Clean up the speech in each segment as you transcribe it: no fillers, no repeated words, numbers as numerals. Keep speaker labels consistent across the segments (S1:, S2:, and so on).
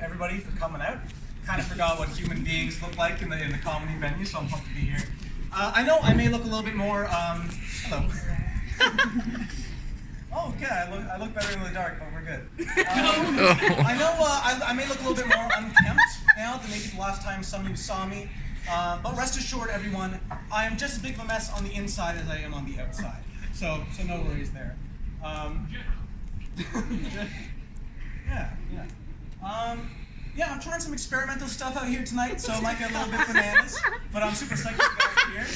S1: Everybody for coming out. Kind of forgot what human beings look like in the comedy venue, so I'm pumped to be here. I know I may look a little bit more. Hello. Oh, okay. I look better in the dark, but we're good. I know I may look a little bit more unkempt now than maybe the last time some of you saw me. But rest assured, everyone, I am just as big of a mess on the inside as I am on the outside. So no worries there. Yeah, I'm trying some experimental stuff out here tonight, so it might get a little bit bananas, but I'm super psyched to be here.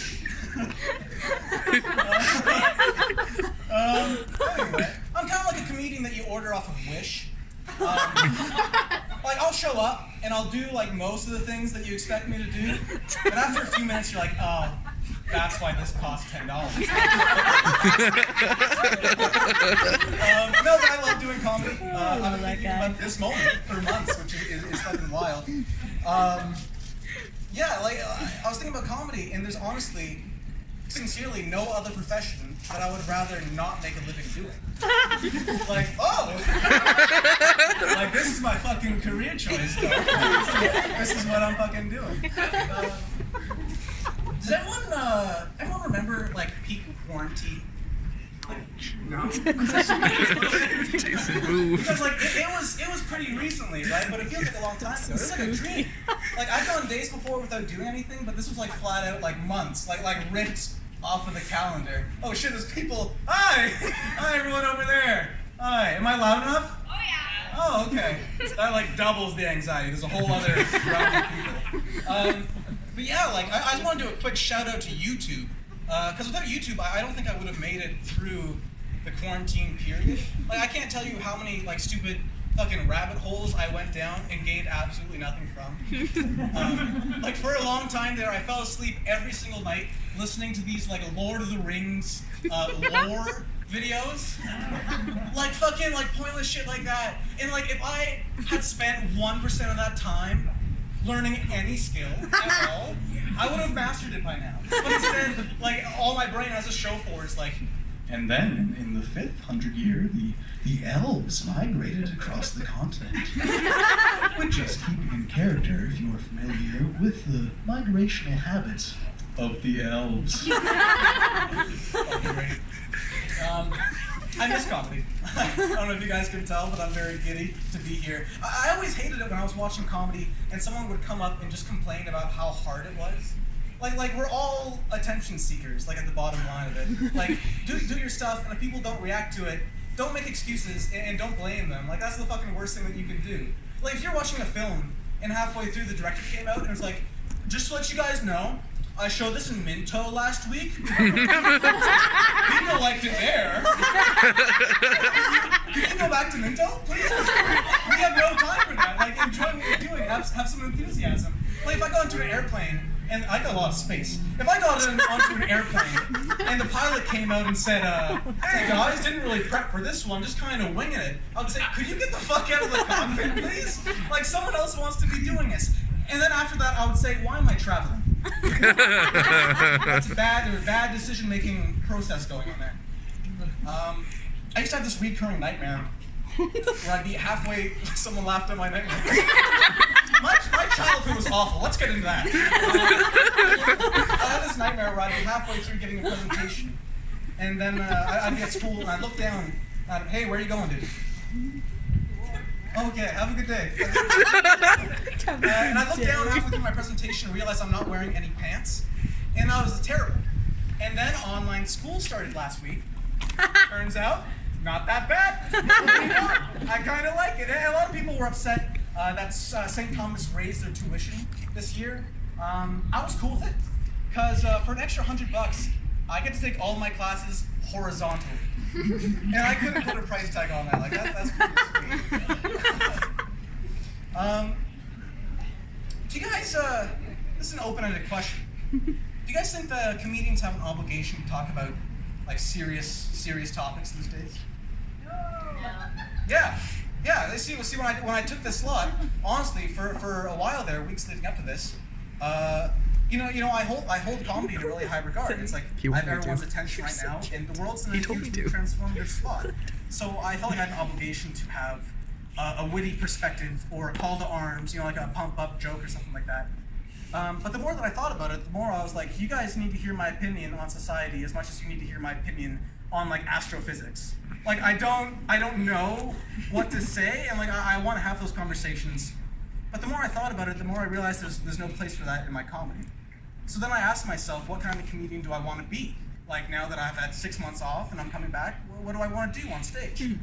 S1: Anyway, I'm kind of like a comedian that you order off of Wish. Like, I'll show up, and I'll do, like, most of the things that you expect me to do, but after a few minutes, you're like, oh, that's why this costs $10. No, but I love doing comedy. I've been thinking about this moment for months, which is fucking wild. Yeah, like, I was thinking about comedy, and there's honestly, sincerely, no other profession that I would rather not make a living doing. Like, oh! Like, this is my fucking career choice, though. This is what I'm fucking doing. Does everyone remember, like, peak quarantine? Like, no? Because, like, it was pretty recently, right? But it feels like a long time ago. It was like a dream. Like, I've gone days before without doing anything, but this was, like, flat out, like, months. Like ripped off of the calendar. Oh, shit, there's people. Hi! Hi, everyone over there. Hi. Am I loud enough?
S2: Oh, yeah.
S1: Oh, okay. That, like, doubles the anxiety. There's a whole other round of people. But yeah, like, I just want to do a quick shout out to YouTube. Because without YouTube, I don't think I would have made it through the quarantine period. Like, I can't tell you how many, like, stupid fucking rabbit holes I went down and gained absolutely nothing from. Like, for a long time there, I fell asleep every single night listening to these, like, Lord of the Rings lore videos. Like, fucking, like, pointless shit like that. And, like, if I had spent 1% of that time learning any skill at all, I would have mastered it by now. But instead, like, all my brain has a show for is like, and then in the 500 year, the elves migrated across the continent. With just keeping in character, if you are familiar with the migrational habits of the elves. Oh, great. I miss comedy. I don't know if you guys can tell, but I'm very giddy to be here. I always hated it when I was watching comedy and someone would come up and just complain about how hard it was. Like we're all attention seekers, like at the bottom line of it. Like, do your stuff, and if people don't react to it, don't make excuses and don't blame them. Like, that's the fucking worst thing that you can do. Like, if you're watching a film and halfway through the director came out and was like, just to let you guys know, I showed this in Minto last week. People liked it there. Can you go back to Minto, please? We have no time for that. Like, enjoy what you're doing. Have some enthusiasm. Like, if I go into an airplane, and I got a lot of space. If I got onto an airplane, and the pilot came out and said, hey guys, didn't really prep for this one, just kind of winging it, I would say, could you get the fuck out of the cockpit, please? Like, someone else wants to be doing this. And then after that, I would say, why am I traveling? That's a bad decision-making process going on there. I used to have this recurring nightmare where I'd be halfway, someone laughed at my nightmare. My childhood was awful. Let's get into that. I had this nightmare where I'd be halfway through giving a presentation, and then I'd be at school, and I'd look down, and hey, where are you going, dude? Okay, have a good day. And I looked down halfway through my presentation and realized I'm not wearing any pants, and that was terrible. And then online school started last week. Turns out, not that bad. I kind of like it. And a lot of people were upset that St. Thomas raised their tuition this year. I was cool with it, because for an extra $100, I get to take all my classes horizontally. And I couldn't put a price tag on that. Like, that's pretty sweet. Do you guys, this is an open-ended question. Do you guys think the comedians have an obligation to talk about, like, serious topics these days? No. Yeah. See, when I took this slot, honestly, for a while there, weeks leading up to this, you know, I hold comedy in a really high regard. It's like I have everyone's attention right now, and the world's in a hugely transformative spot. So I felt like I had an obligation to have a witty perspective or a call to arms, like a pump-up joke or something like that. But the more that I thought about it, the more I was like, you guys need to hear my opinion on society as much as you need to hear my opinion on like astrophysics. Like I don't know what to say, and like I want to have those conversations. But the more I thought about it, the more I realized there's no place for that in my comedy. So then I asked myself, what kind of comedian do I want to be? Like now that I've had 6 months off and I'm coming back, what do I want to do on stage? And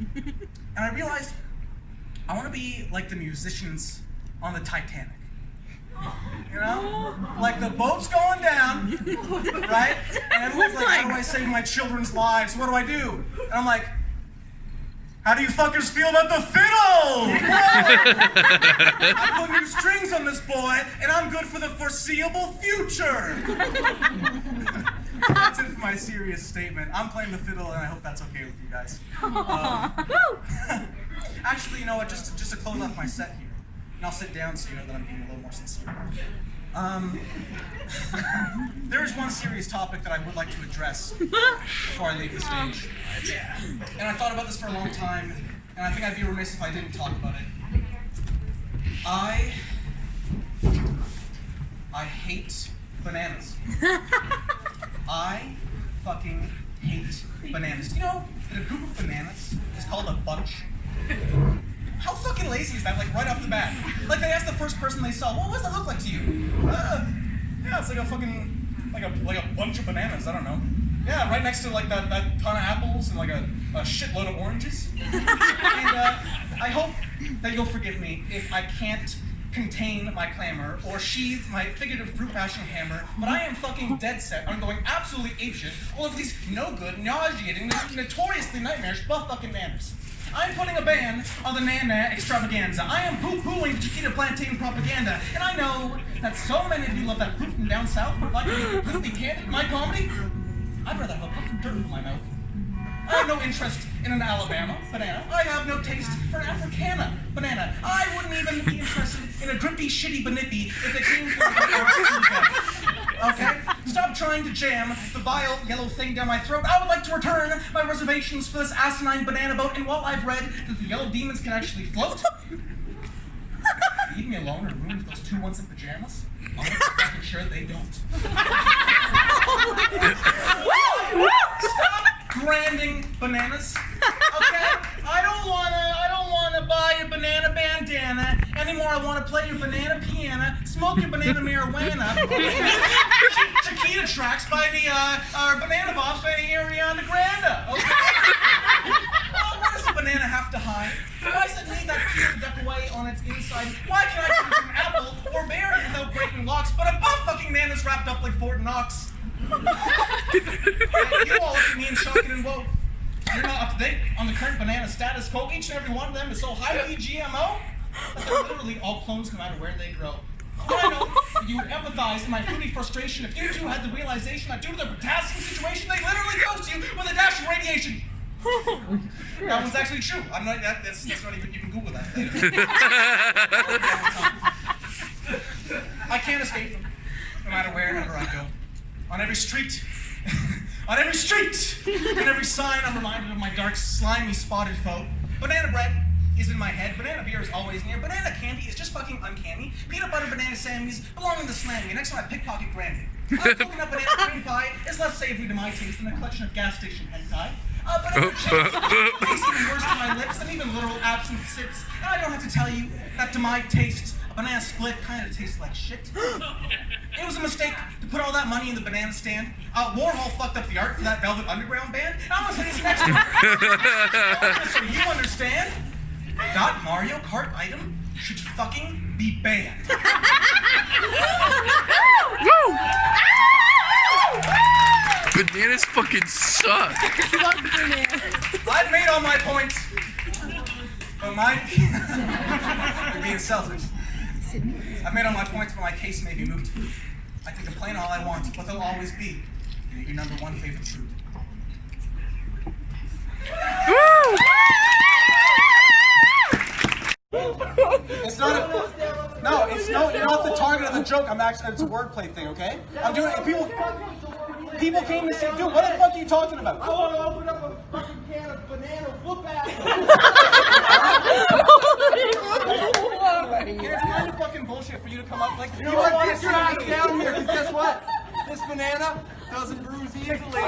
S1: I realized I want to be like the musicians on the Titanic. Like the boat's going down, right? And everyone's like, how do I save my children's lives? What do I do? And I'm like, how do you fuckers feel about the fiddle? I put new strings on this boy, and I'm good for the foreseeable future. That's it for my serious statement. I'm playing the fiddle, and I hope that's okay with you guys. Actually, you know what? Just to close off my set here, and I'll sit down so you know that I'm being a little more sincere. There is one serious topic that I would like to address before I leave the stage. And I thought about this for a long time, and I think I'd be remiss if I didn't talk about it. I hate bananas. I fucking hate bananas. Do you know that a group of bananas is called a bunch? How fucking lazy is that, like, right off the bat? Like, they asked the first person they saw, well, what does that look like to you? Yeah, it's like a fucking, like a bunch of bananas, I don't know. Yeah, right next to, like, that ton of apples and, like, a shitload of oranges. And I hope that you'll forgive me if I can't contain my clamor or sheathe my figurative fruit passion hammer, but I am fucking dead set on going absolutely apeshit over these no-good, nauseating, notoriously nightmarish butt-fucking manners. I'm putting a ban on the Nana extravaganza. I am poo-pooing Chiquita plantain propaganda. And I know that so many of you love that fruit from down south, but if I can be completely candid in my comedy, I'd rather have a puff of dirt in my mouth. I have no interest in an Alabama banana. I have no taste for an Africana banana. I wouldn't even be interested in a drippy, shitty banippy if it came from a okay? Stop trying to jam the vile yellow thing down my throat. I would like to return my reservations for this asinine banana boat, and while I've read that the yellow demons can actually float, leave me alone in a room with those 2 ones in pajamas. I'll make fucking sure they don't. Stop branding bananas, okay? I don't wanna buy your banana bandana anymore. I wanna play your banana piano, smoke your banana marijuana, Chiquita tracks by the banana boss by the Ariana Grande, okay? Well, what does a banana have to hide? Why does it need that peel to duck away on its inside? Why can I choose an apple or berry without breaking locks, but a butt fucking man is wrapped up like Fort Knox? You all look at me and shocking and whoa. You're not up to date on the current banana status quo. Each and every one of them is so highly GMO that they're literally all clones no matter where they grow. I know that you would empathize in my fruity frustration if you two had the realization that due to the potassium situation, they literally toast you with a dash of radiation. That one's actually true. I'm not. That's not even. You can Google that later. I can't escape them, no matter wherever I go. On every street, on every street, and every sign, I'm reminded of my dark, slimy, spotted foe. Banana bread is in my head. Banana beer is always near. Banana candy is just fucking uncanny. Peanut butter banana sammies belong in the slammy. Next time I pickpocket brandy. Coconut banana cream pie is less savory to my taste than a collection of gas station hentai. Banana chips taste even worse to my lips than even literal absinthe sips. And I don't have to tell you that to my taste, a banana split kind of tastes like shit. It was a mistake to put all that money in the banana stand. Warhol fucked up the art for that Velvet Underground band. I almost hit his next one. So you understand? That Mario Kart item should fucking be banned.
S2: Bananas fucking suck.
S1: I've made all my points. But you're being selfish. I've made all my points, but my case may be moot. I can complain all I want, but they'll always be your number one favorite fruit. It's not a, no, it's no, you're not the target of the joke. I'm actually, it's a wordplay thing, okay? I'm doing it. People came to say, dude, what the fuck are you talking about?
S3: I want to open up a fucking can of banana whoop ass.
S1: Here's kind of fucking bullshit for you to come up like, you know what, get your ass down here, because guess what? This banana doesn't bruise easily.